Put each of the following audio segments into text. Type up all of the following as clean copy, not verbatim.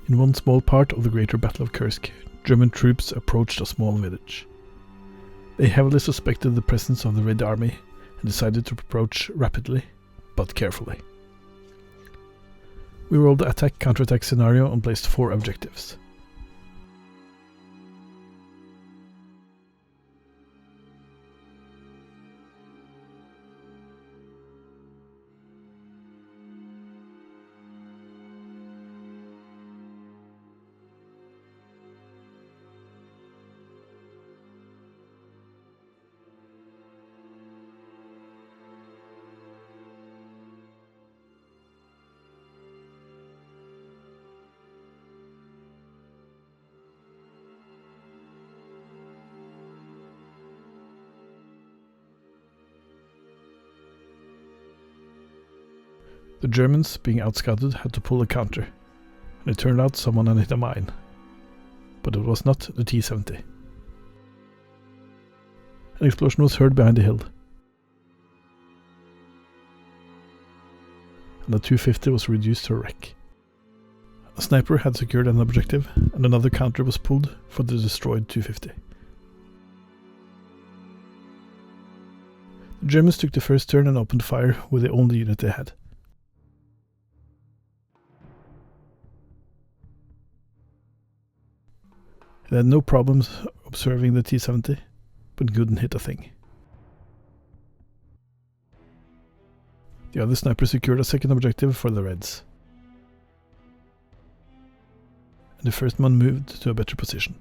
In one small part of the greater Battle of Kursk, German troops approached a small village. They heavily suspected the presence of the Red Army and decided to approach rapidly, but carefully. We rolled the attack-counterattack scenario and placed 4 objectives. The Germans, being outscouted, had to pull a counter, and it turned out someone had hit a mine. But it was not the T-70. An explosion was heard behind the hill, and the 250 was reduced to a wreck. A sniper had secured an objective, and another counter was pulled for the destroyed 250. The Germans took the first turn and opened fire with the only unit they had. They had no problems observing the T-70, but couldn't hit a thing. The other sniper secured a second objective for the Reds, and the first man moved to a better position.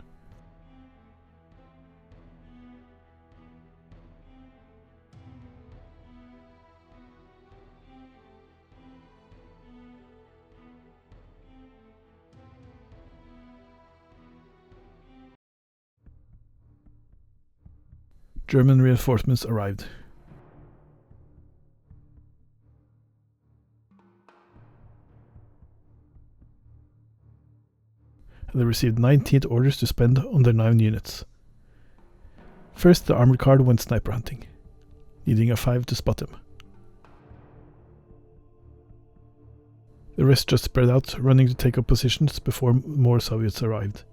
German reinforcements arrived. They received 19 orders to spend on their 9 units. First, the armored car went sniper hunting, needing a 5 to spot him. The rest just spread out, running to take up positions before more Soviets arrived.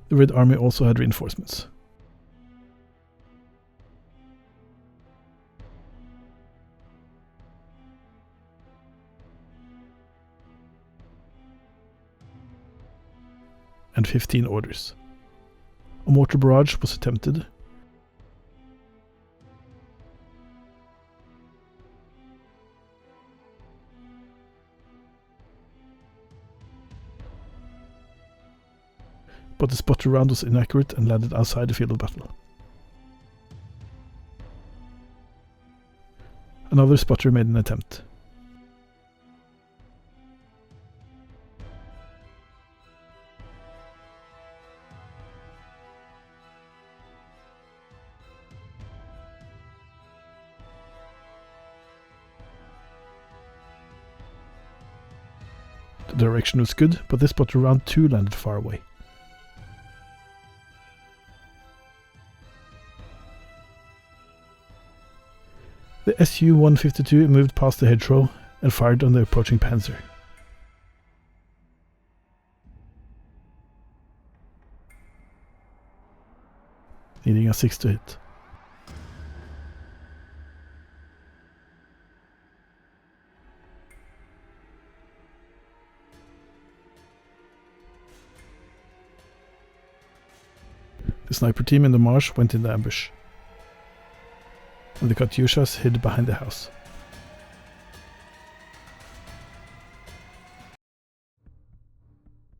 The Red Army also had reinforcements. And 15 orders. A mortar barrage was attempted, but the spotter round was inaccurate and landed outside the field of battle. Another spotter made an attempt. The direction was good, but this spotter round 2 landed far away. The Su-152 moved past the hedgerow and fired on the approaching panzer. Needing a 6 to hit. The sniper team in the marsh went in the ambush, and the Katyushas hid behind the house.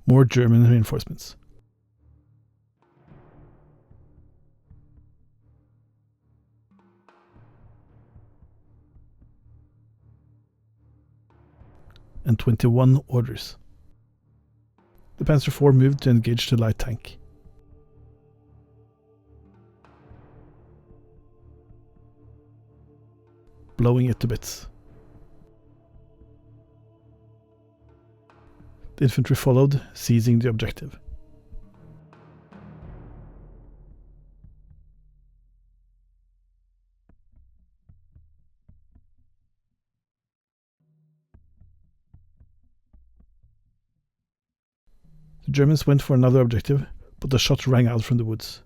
More German reinforcements. And 21 orders. The Panzer IV moved to engage the light tank. Blowing it to bits. The infantry followed, seizing the objective. The Germans went for another objective, but the shot rang out from the woods.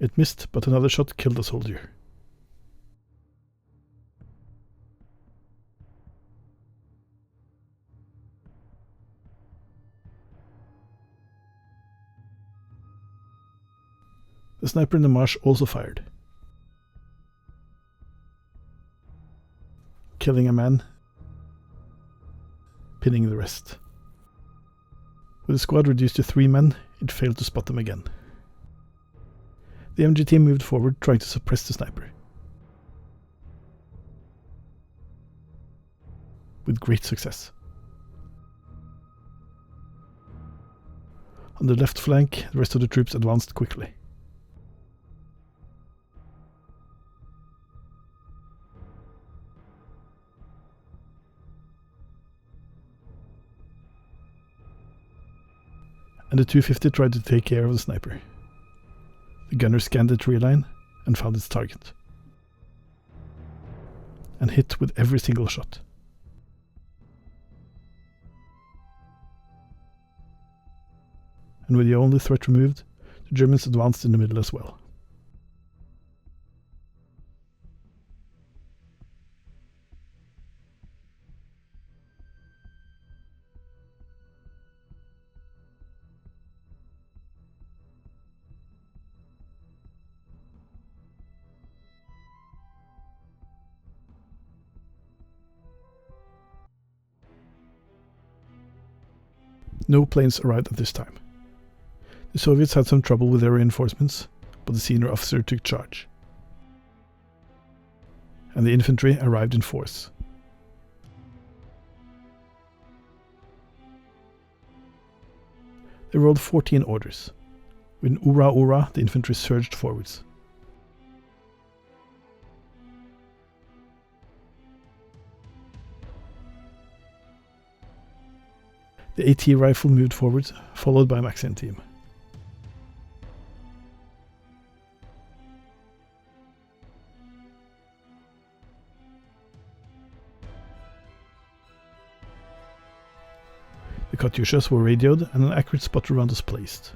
It missed, but another shot killed a soldier. The sniper in the marsh also fired, killing a man, pinning the rest. With the squad reduced to 3 men, it failed to spot them again. The MG team moved forward, trying to suppress the sniper. With great success. On the left flank, the rest of the troops advanced quickly. And the 250 tried to take care of the sniper. The gunner scanned the tree line and found its target, and hit with every single shot. And with the only threat removed, the Germans advanced in the middle as well. No planes arrived at this time. The Soviets had some trouble with their reinforcements, but the senior officer took charge. And the infantry arrived in force. They rolled 14 orders. With an "Ura Ura," the infantry surged forwards. The AT rifle moved forward, followed by a Maxim team. The Katyushas were radioed and an accurate spotter round was placed.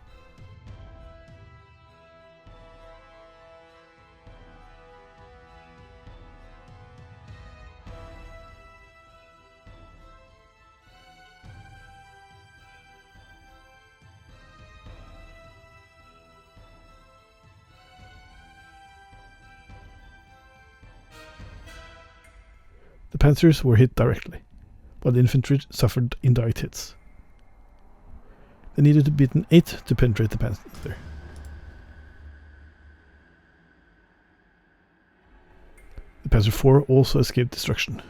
The panzers were hit directly, while the infantry suffered indirect hits. They needed to beat an 8 to penetrate the panzer. The Panzer IV also escaped destruction.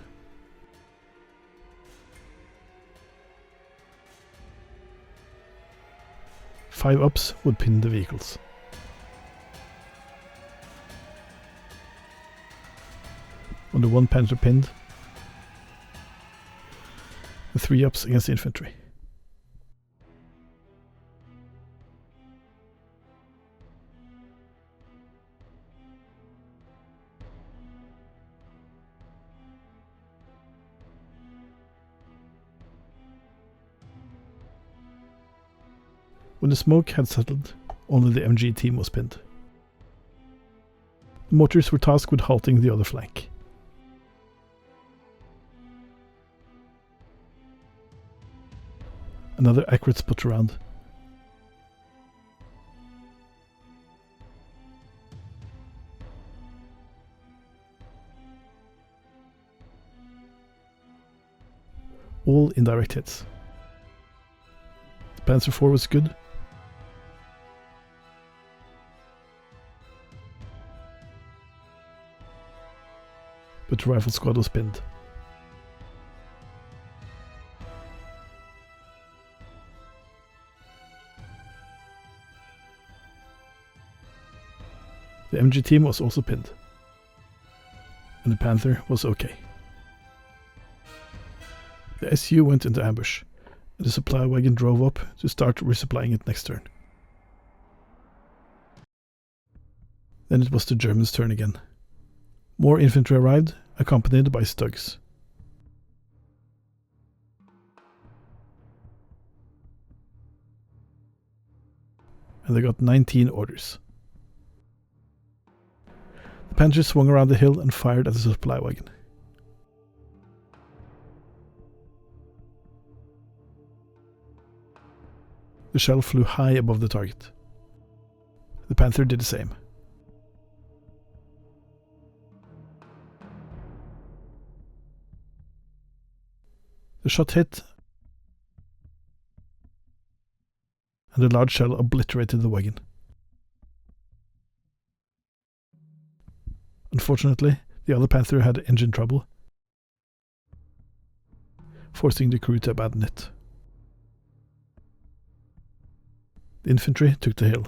Five ups would pin the vehicles. Only one panzer pinned, and 3 ups against the infantry. When the smoke had settled, only the MG team was pinned. The mortars were tasked with halting the other flank. Another accurate spot round. All indirect hits. The Panzer IV was good. but the rifle squad was pinned. The MG team was also pinned, and the Panther was okay. The SU went into ambush, and the supply wagon drove up to start resupplying it next turn. Then it was the Germans' turn again. More infantry arrived, accompanied by Stugs. And they got 19 orders. The Panthers swung around the hill and fired at the supply wagon. The shell flew high above the target. The Panther did the same. The shot hit, and the large shell obliterated the wagon. Unfortunately, the other Panther had engine trouble, forcing the crew to abandon it. The infantry took the hill.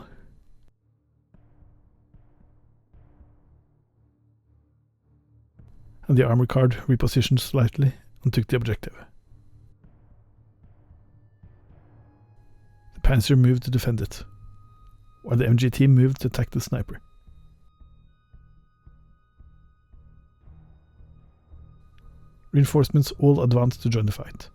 And the armor car repositioned slightly and took the objective. The Panzer moved to defend it, while the MG team moved to attack the sniper. Reinforcements all advanced to join the fight.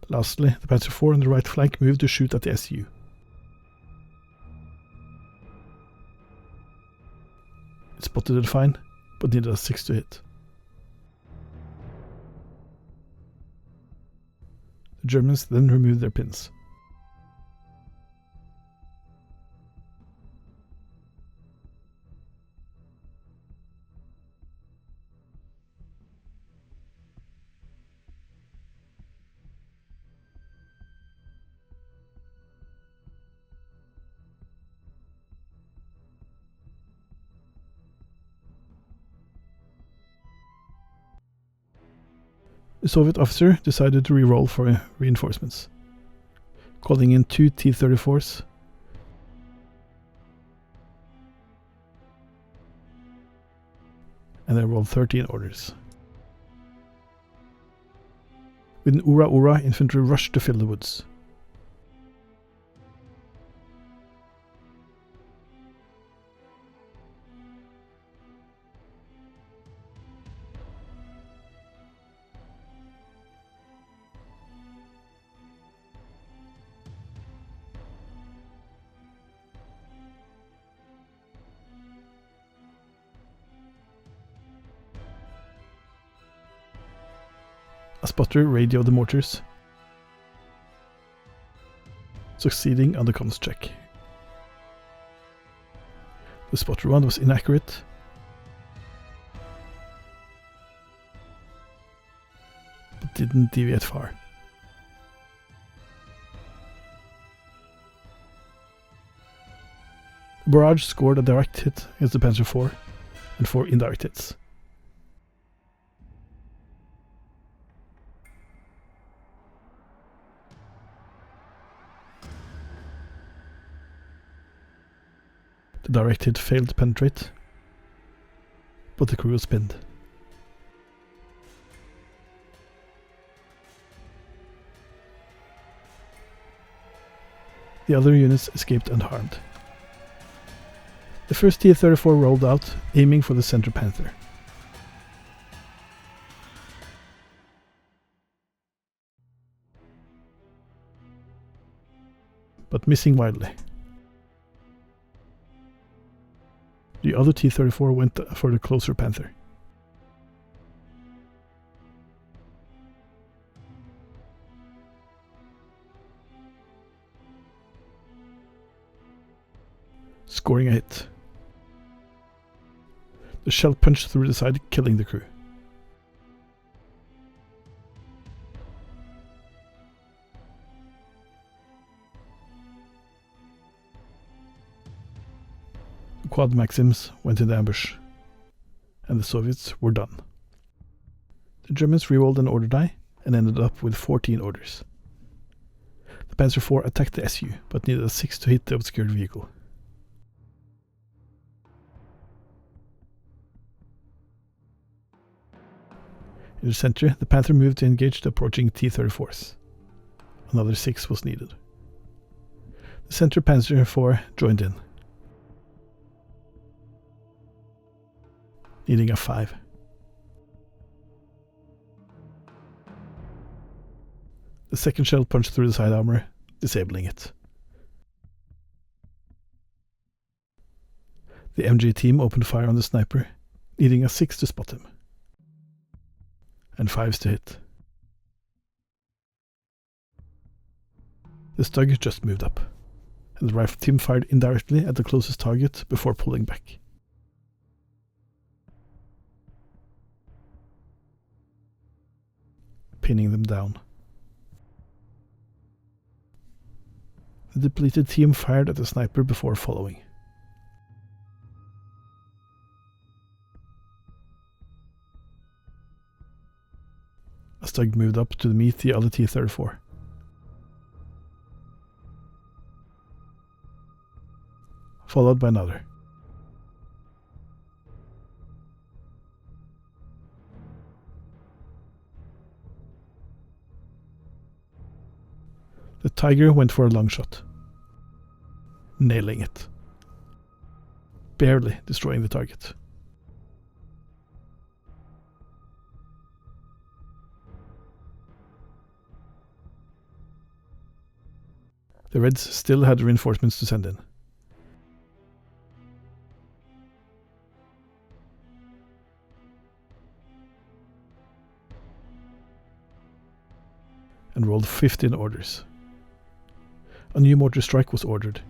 Lastly, the Panzer IV on the right flank moved to shoot at the SU. It spotted it fine, but needed a 6 to hit. The Germans then removed their pins. The Soviet officer decided to re-roll for reinforcements, calling in 2 T-34s and they rolled 13 orders. With an Ura, infantry rushed to fill the woods. A spotter radioed the mortars, succeeding on the comms check. The spotter one was inaccurate, but didn't deviate far. The barrage scored a direct hit against the Panzer IV and 4 indirect hits. The direct hit failed to penetrate, but the crew was pinned. The other units escaped unharmed. The first T-34 rolled out, aiming for the center Panther. But missing widely. The other T-34 went for the closer Panther. scoring a hit. The shell punched through the side, killing the crew. The quad Maxims went into ambush, and the Soviets were done. The Germans rerolled an order die and ended up with 14 orders. The Panzer IV attacked the SU, but needed a 6 to hit the obscured vehicle. In the center, the Panther moved to engage the approaching T-34s. Another 6 was needed. The center Panzer IV joined in, needing a 5. The second shell punched through the side armor, disabling it. The MG team opened fire on the sniper, needing a 6 to spot him, and 5s to hit. The Stug just moved up, and the rifle team fired indirectly at the closest target before pulling back. Pinning them down. The depleted team fired at the sniper before following. A Stug moved up to meet the other T-34. Followed by another. The Tiger went for a long shot, nailing it, barely destroying the target. The Reds still had reinforcements to send in. And rolled 15 orders. A new mortar strike was ordered.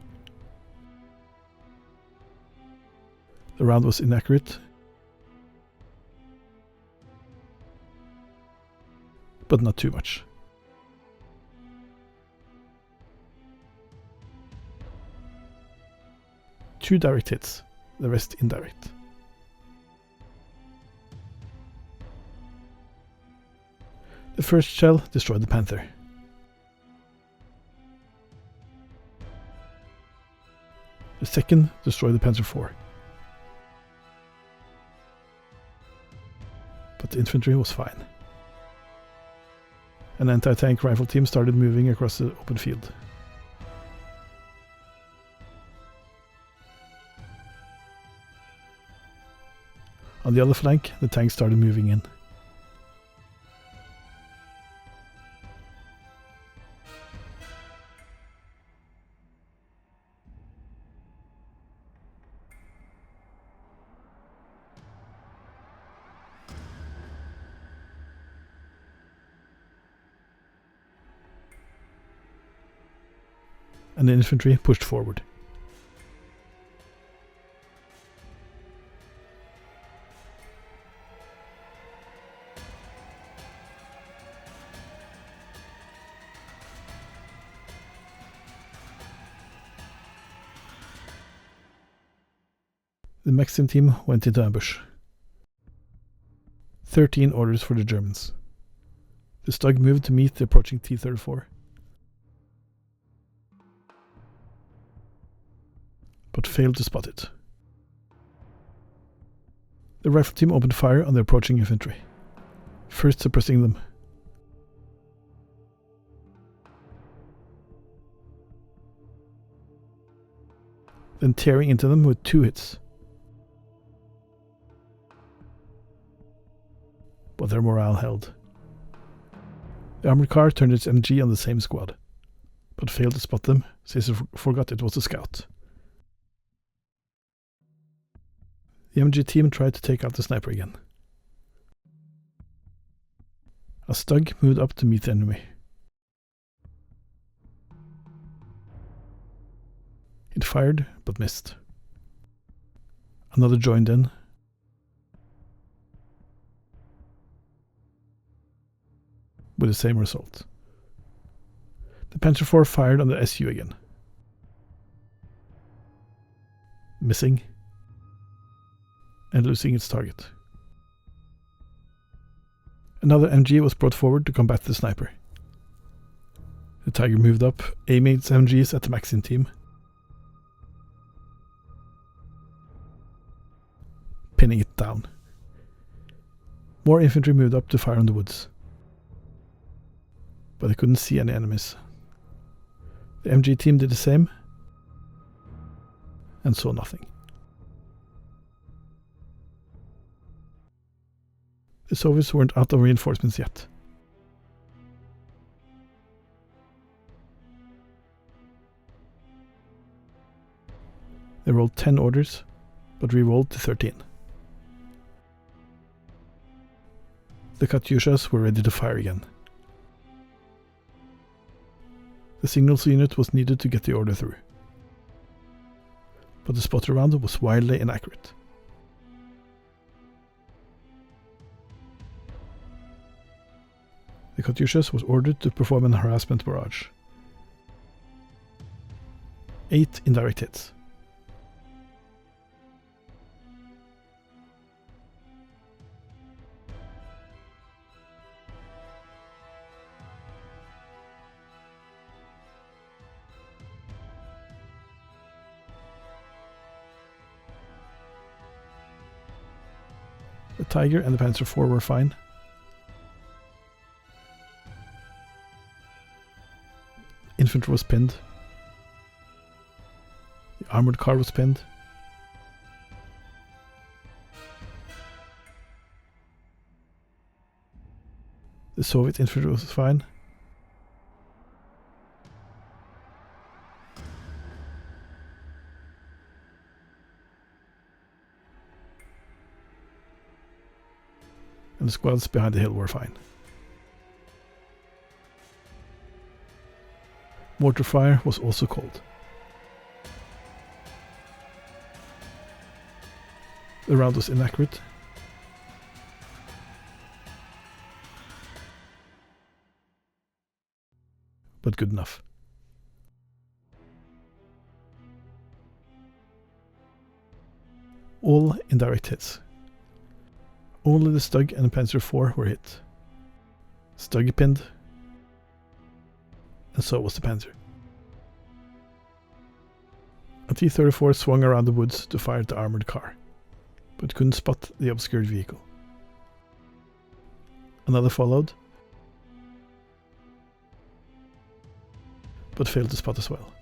The round was inaccurate, but not too much. Two direct hits, the rest indirect. The first shell destroyed the Panther. The second destroyed the Panzer IV. But the infantry was fine. An anti-tank rifle team started moving across the open field. On the other flank, the tanks started moving in. And the infantry pushed forward. The Maxim team went into ambush. 13 orders for the Germans. The Stug moved to meet the approaching T-34. But failed to spot it. The rifle team opened fire on the approaching infantry, first suppressing them. Then tearing into them with 2 hits. But their morale held. The armored car turned its MG on the same squad, but failed to spot them since it forgot it was a scout. The MG team tried to take out the sniper again. A Stug moved up to meet the enemy. It fired, but missed. Another joined in. With the same result. The Panzer IV fired on the SU again. Missing. And losing its target. Another MG was brought forward to combat the sniper. The Tiger moved up, aiming its MGs at the Maxim team. Pinning it down. More infantry moved up to fire on the woods. But they couldn't see any enemies. The MG team did the same. And saw nothing. The Soviets weren't out of reinforcements yet. They rolled 10 orders, but re-rolled to 13. The Katyushas were ready to fire again. The signals unit was needed to get the order through. But the spotter round was wildly inaccurate. The Katyushas was ordered to perform an harassment barrage. 8 indirect hits. The Tiger and the Panzer IV were fine. Infantry was pinned. The armored car was pinned. The Soviet infantry was fine. And the squads behind the hill were fine. Mortar fire was also called. The round was inaccurate. But good enough. All indirect hits. Only the Stug and the Panzer IV were hit. Stug pinned, and so was the Panzer. A T-34 swung around the woods to fire at the armored car, but couldn't spot the obscured vehicle. Another followed, but failed to spot as well.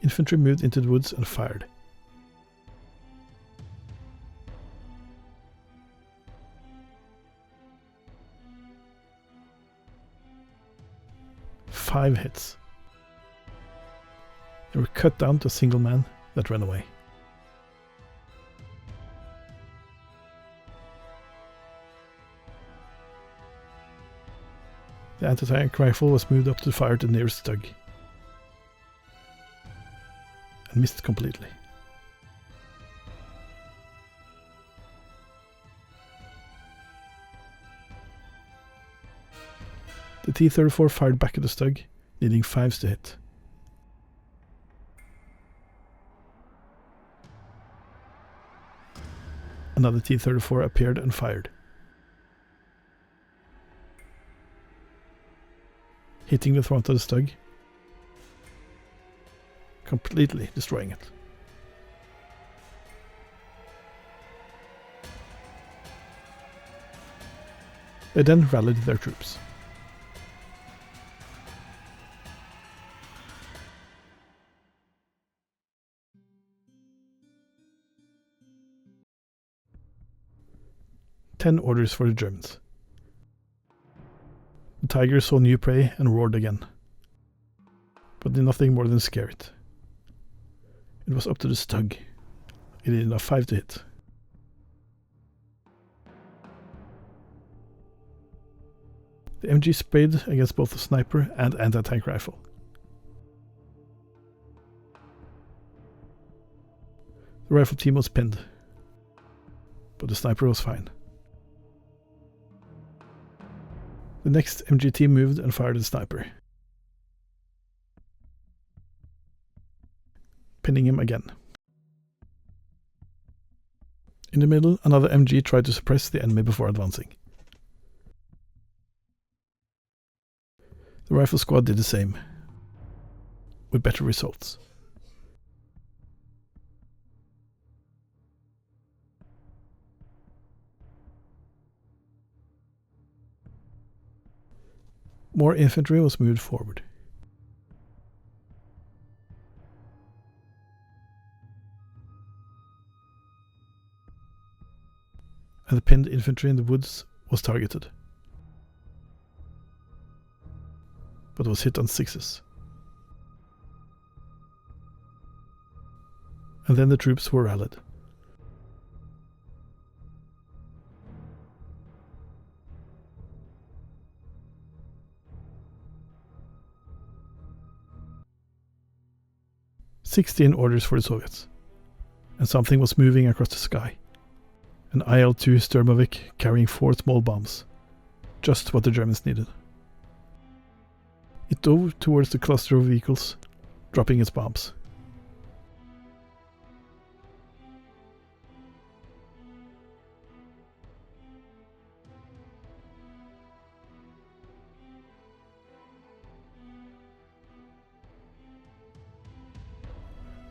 Infantry moved into the woods and fired. Five hits. They were cut down to a single man that ran away. The anti-tank rifle was moved up to fire the nearest Stug and missed completely. The T-34 fired back at the Stug, needing 5s to hit. Another T-34 appeared and fired, hitting the front of the Stug, completely destroying it. They then rallied their troops. Ten orders for the Germans. The Tiger saw new prey and roared again, but did nothing more than scare it. It was up to the Stug. It did enough 5 to hit. The MG sprayed against both the sniper and anti-tank rifle. The rifle team was pinned, but the sniper was fine. The next MG team moved and fired at the sniper, pinning him again. In the middle, another MG tried to suppress the enemy before advancing. The rifle squad did the same, with better results. More infantry was moved forward. And the pinned infantry in the woods was targeted, but was hit on 6s. And then the troops were rallied. "16 orders for the Soviets, and something was moving across the sky. An IL-2 Sturmovik carrying 4 small bombs, just what the Germans needed. It dove towards the cluster of vehicles, dropping its bombs.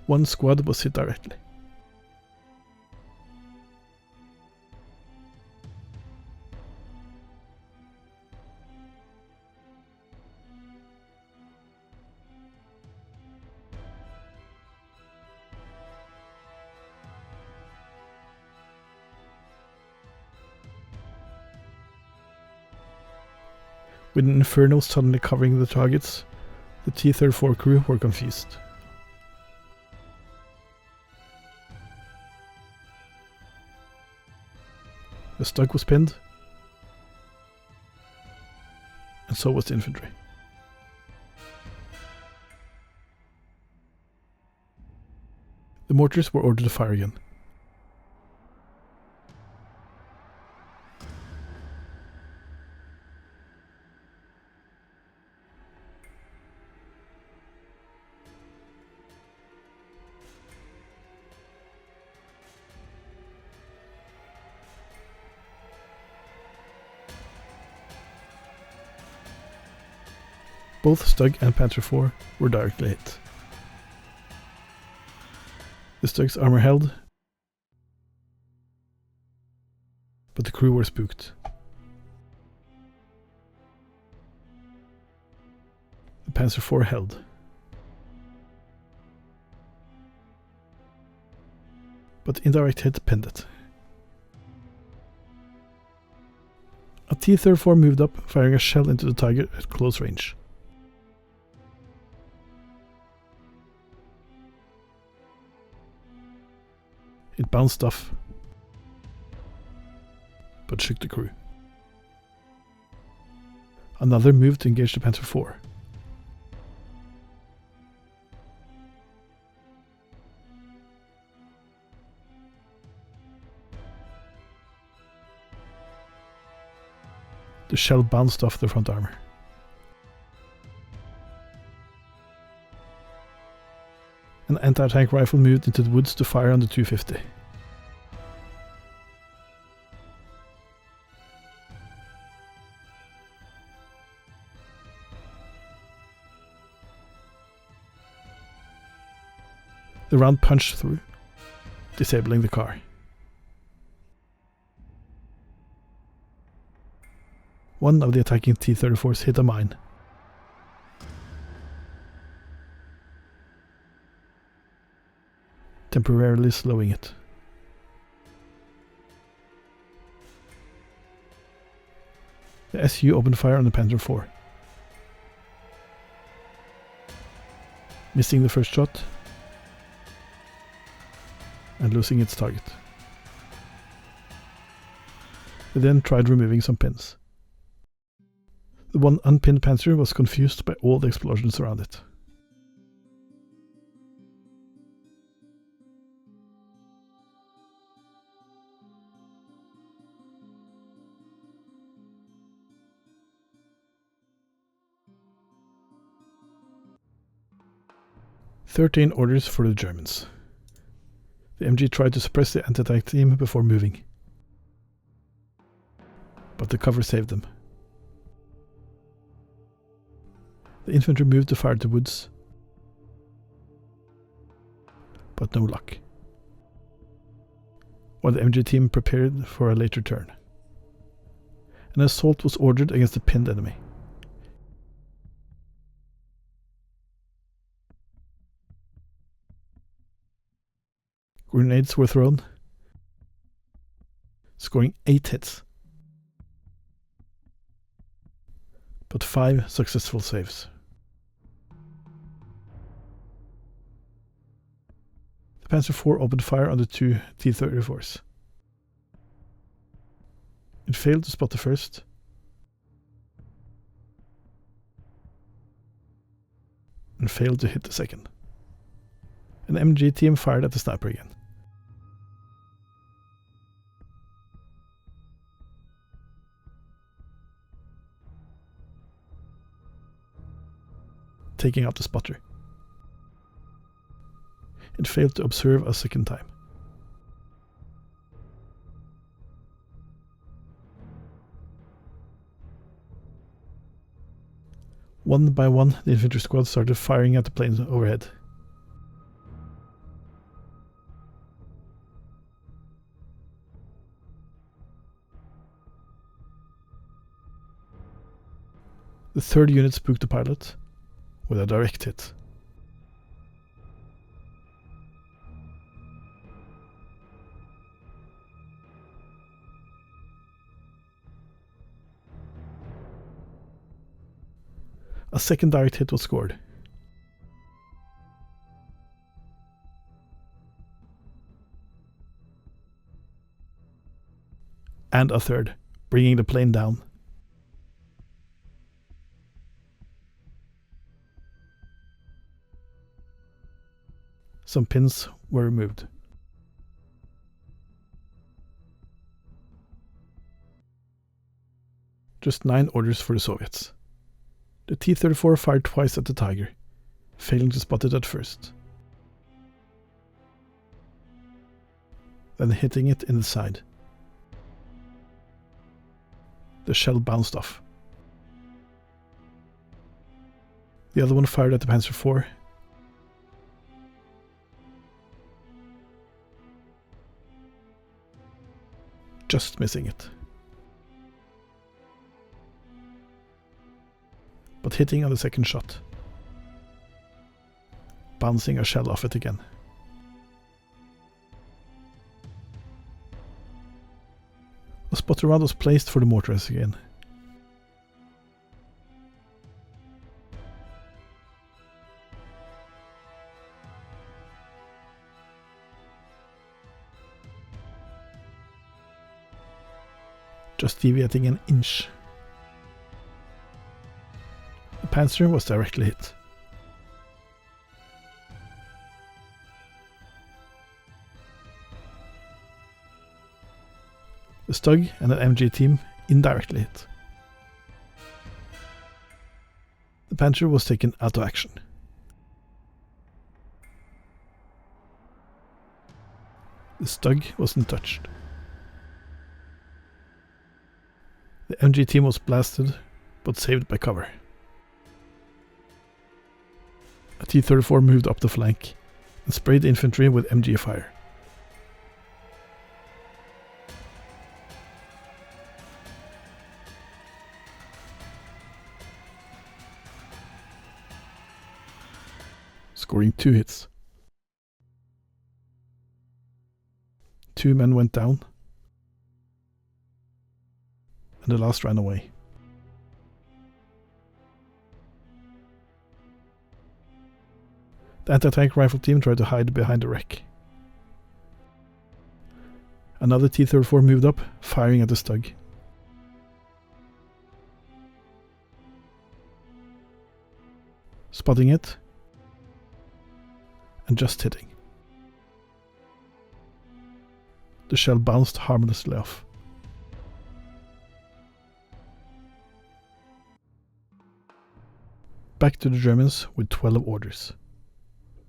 One squad was hit directly. With an inferno suddenly covering the targets, the T-34 crew were confused. The Stug was pinned, and so was the infantry. The mortars were ordered to fire again. Both Stug and Panzer IV were directly hit. The Stug's armor held, but the crew were spooked. The Panzer IV held. But indirect hit pinned it. A T-34 moved up, firing a shell into the target at close range. It bounced off, but shook the crew. Another moved to engage the Panzer IV. The shell bounced off the front armor. An anti-tank rifle moved into the woods to fire on the 250. The round punched through, disabling the car. One of the attacking T-34s hit a mine. Temporarily slowing it. The SU opened fire on the Panzer IV. Missing the first shot and losing its target. They then tried removing some pins. The one unpinned Panzer was confused by all the explosions around it. 13 orders for the Germans. The MG tried to suppress the anti-tank team before moving, but the cover saved them. The infantry moved to fire the woods, but no luck, while the MG team prepared for a later turn. An assault was ordered against the pinned enemy. Grenades were thrown, scoring 8 hits, but 5 successful saves. The Panzer IV opened fire on the 2 T-34s. It failed to spot the first, and failed to hit the second. An MG team fired at the sniper again. Taking out the spotter. It failed to observe a second time. One by one, the infantry squad started firing at the planes overhead. The 3rd unit spooked the pilot with a direct hit. A second direct hit was scored. And a third, bringing the plane down. Some pins were removed. Just 9 orders for the Soviets. The T-34 fired twice at the Tiger, failing to spot it at first, then hitting it in the side. The shell bounced off. The other one fired at the Panzer IV, just missing it, but hitting on the second shot, bouncing a shell off it again. A spotter round was placed for the mortars again. Just deviating an inch. The Panzer was directly hit. The Stug and an MG team indirectly hit. The Panzer was taken out of action. The Stug wasn't touched. The MG team was blasted, but saved by cover. A T-34 moved up the flank and sprayed the infantry with MG fire. Scoring 2 hits. 2 men went down, and the last ran away. The anti-tank rifle team tried to hide behind the wreck. Another T-34 moved up, firing at the Stug. Spotting it, and just hitting. The shell bounced harmlessly off. Back to the Germans with 12 orders.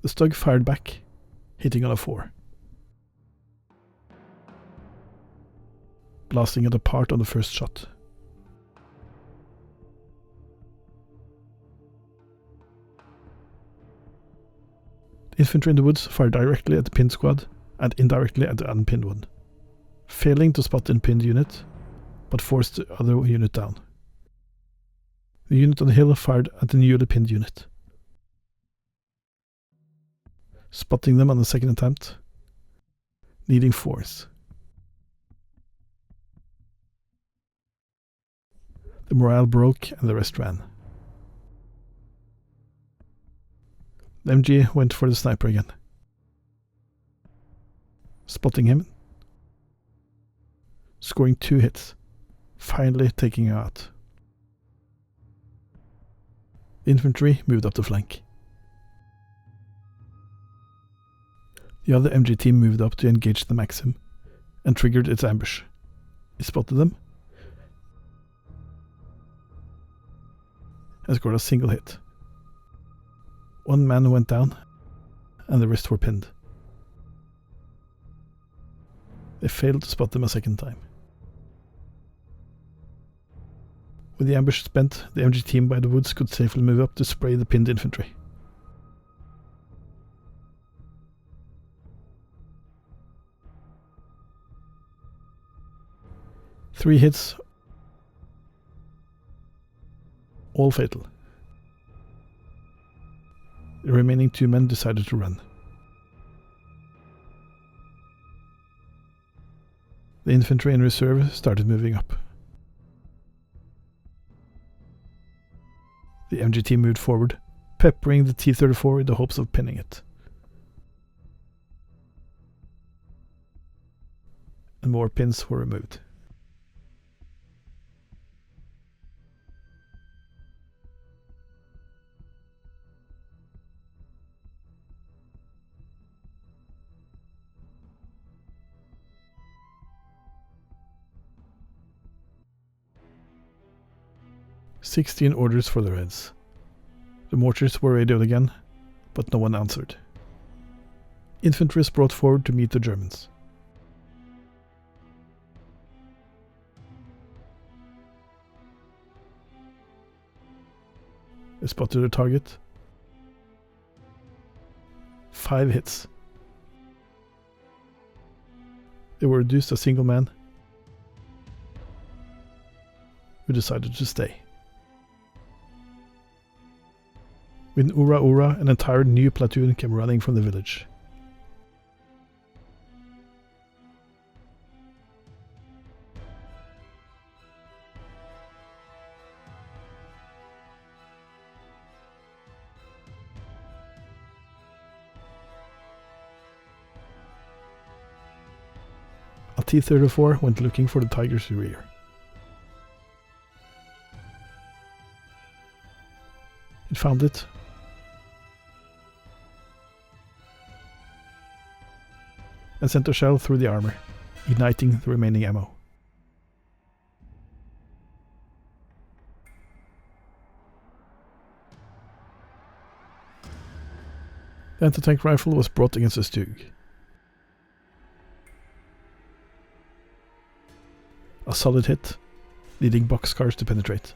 The The Stug fired back, hitting on a 4. Blasting it apart on the first shot. The infantry in the woods fired directly at the pinned squad and indirectly at the unpinned one, failing to spot the pinned unit, but forced the other unit down. The unit on the hill fired at the newly pinned unit, spotting them on the second attempt, needing 4s. The morale broke and the rest ran. The MG went for the sniper again, spotting him, scoring 2 hits, finally taking him out. The infantry moved up the flank. The other MG team moved up to engage the Maxim and triggered its ambush. He spotted them and scored a single hit. 1 man went down and the rest were pinned. They failed to spot them a second time. With the ambush spent, the MG team by the woods could safely move up to spray the pinned infantry. Three hits, all fatal. The remaining 2 men decided to run. The infantry in reserve started moving up. The MG team moved forward, peppering the T-34 in the hopes of pinning it. And more pins were removed. "16 orders for the Reds. The mortars were radioed again, but no one answered. Infantry is brought forward to meet the Germans. They spotted their target. 5 hits. They were reduced to a single man, who decided to stay. With an "Ura Ura," an entire new platoon came running from the village. A T-34 went looking for the Tiger's rear. It found it, and sent a shell through the armor, igniting the remaining ammo. The anti-tank rifle was brought against the Stug. A solid hit, leading boxcars to penetrate.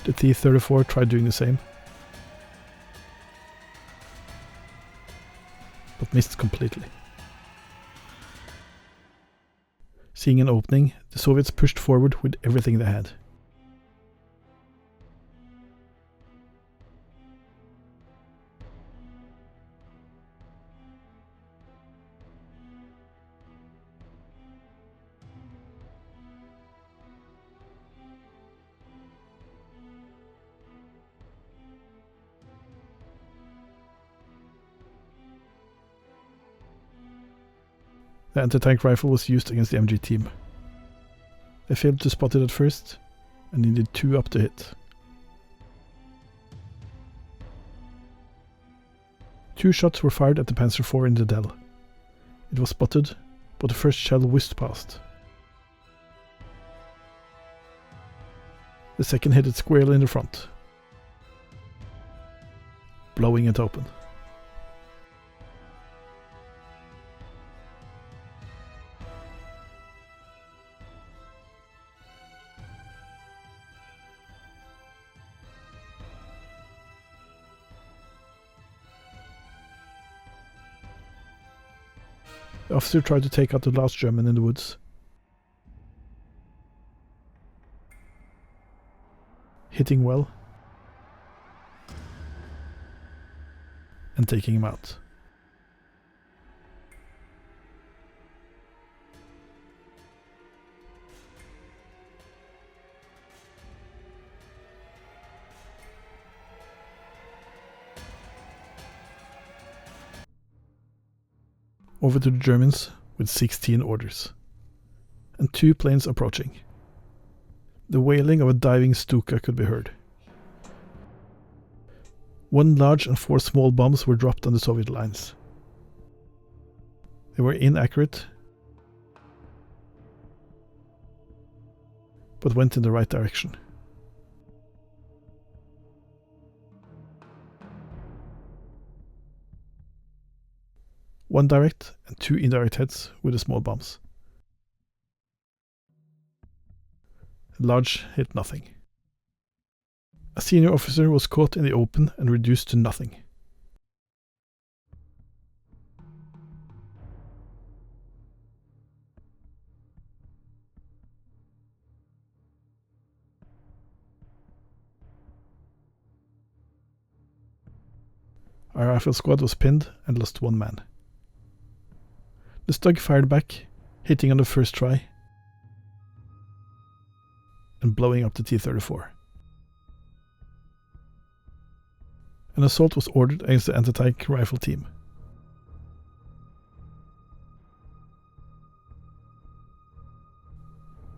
The T-34 tried doing the same, but missed completely. Seeing an opening, the Soviets pushed forward with everything they had. The anti-tank rifle was used against the MG team. They failed to spot it at first, and needed 2 up to hit. 2 shots were fired at the Panzer IV in the dell. It was spotted, but the first shell whizzed past. The second hit it squarely in the front, blowing it open. The officer tried to take out the last German in the woods, hitting well and taking him out. Over to the Germans with 16 orders, and 2 planes approaching. The wailing of a diving Stuka could be heard. 1 large and 4 small bombs were dropped on the Soviet lines. They were inaccurate, but went in the right direction. One direct and 2 indirect hits with the small bombs. The large hit nothing. A senior officer was caught in the open and reduced to nothing. Our rifle squad was pinned and lost 1 man. The Stug fired back, hitting on the first try and blowing up the T-34. An assault was ordered against the anti-tank rifle team.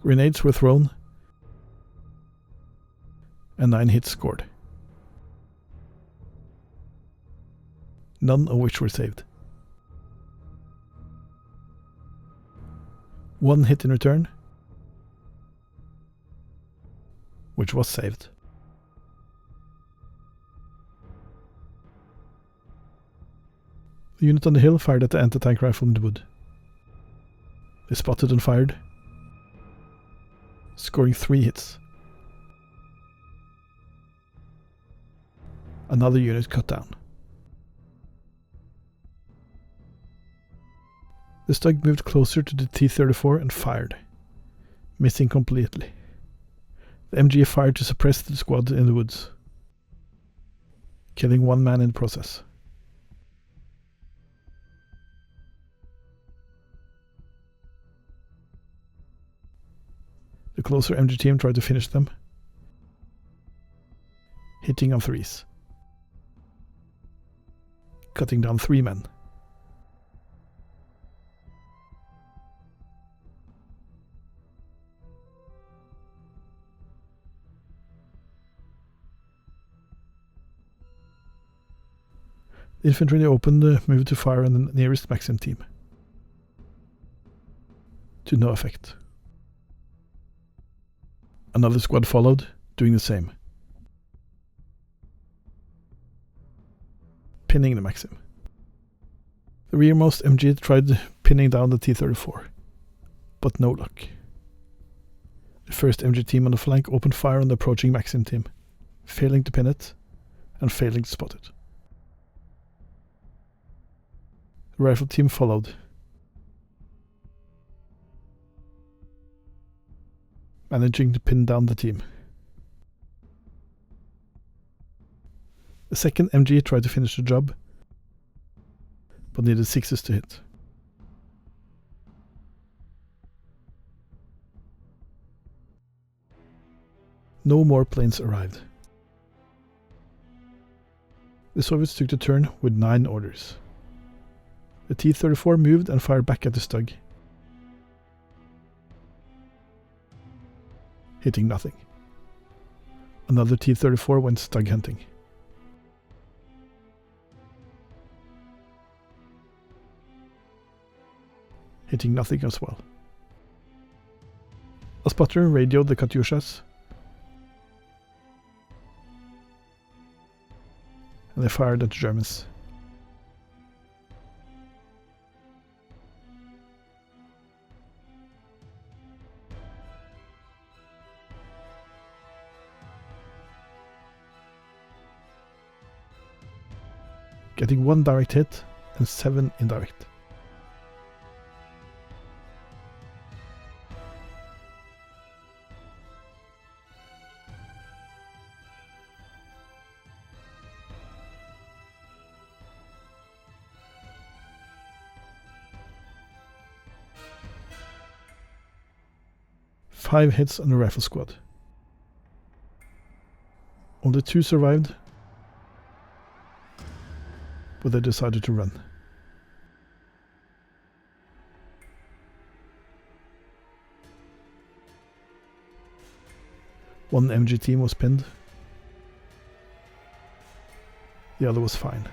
Grenades were thrown and 9 hits scored, none of which were saved. 1 hit in return, which was saved. The unit on the hill fired at the anti-tank rifle in the wood. They spotted and fired, scoring 3 hits. Another unit cut down. The Stug moved closer to the T-34 and fired, missing completely. The MG fired to suppress the squad in the woods, killing 1 man in the process. The closer MG team tried to finish them, hitting on 3s, cutting down 3 men. The infantry in the open moved to fire on the nearest Maxim team, to no effect. Another squad followed, doing the same, pinning the Maxim. The rearmost MG tried pinning down the T-34, but no luck. The first MG team on the flank opened fire on the approaching Maxim team, failing to pin it and failing to spot it. The rifle team followed, managing to pin down the team. The second MG tried to finish the job, but needed 6s to hit. No more planes arrived. The Soviets took the turn with 9 orders. The T-34 moved and fired back at the Stug, hitting nothing. Another T-34 went Stug hunting, hitting nothing as well. A spotter radioed the Katyushas and they fired at the Germans. Getting 1 direct hit and 7 indirect. Five hits on the rifle squad. Only 2 survived, but they decided to run. One MG team was pinned. The other was fine.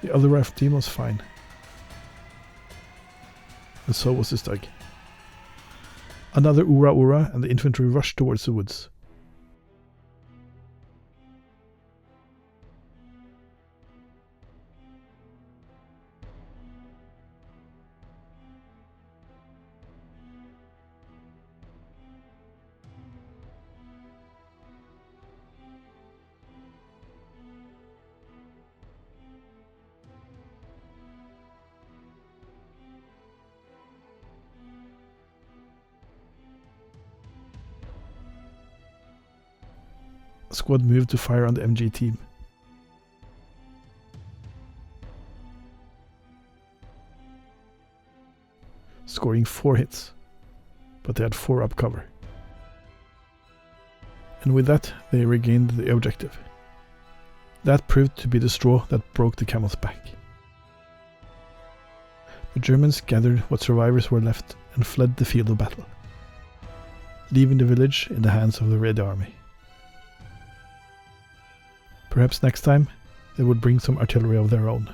The other rifle team was fine. And so was the Stug. Another Ura and the infantry rushed towards the woods. Squad moved to fire on the MG team. Scoring 4 hits, but they had 4 up cover. And with that, they regained the objective. That proved to be the straw that broke the camel's back. The Germans gathered what survivors were left and fled the field of battle, leaving the village in the hands of the Red Army. Perhaps next time they would bring some artillery of their own.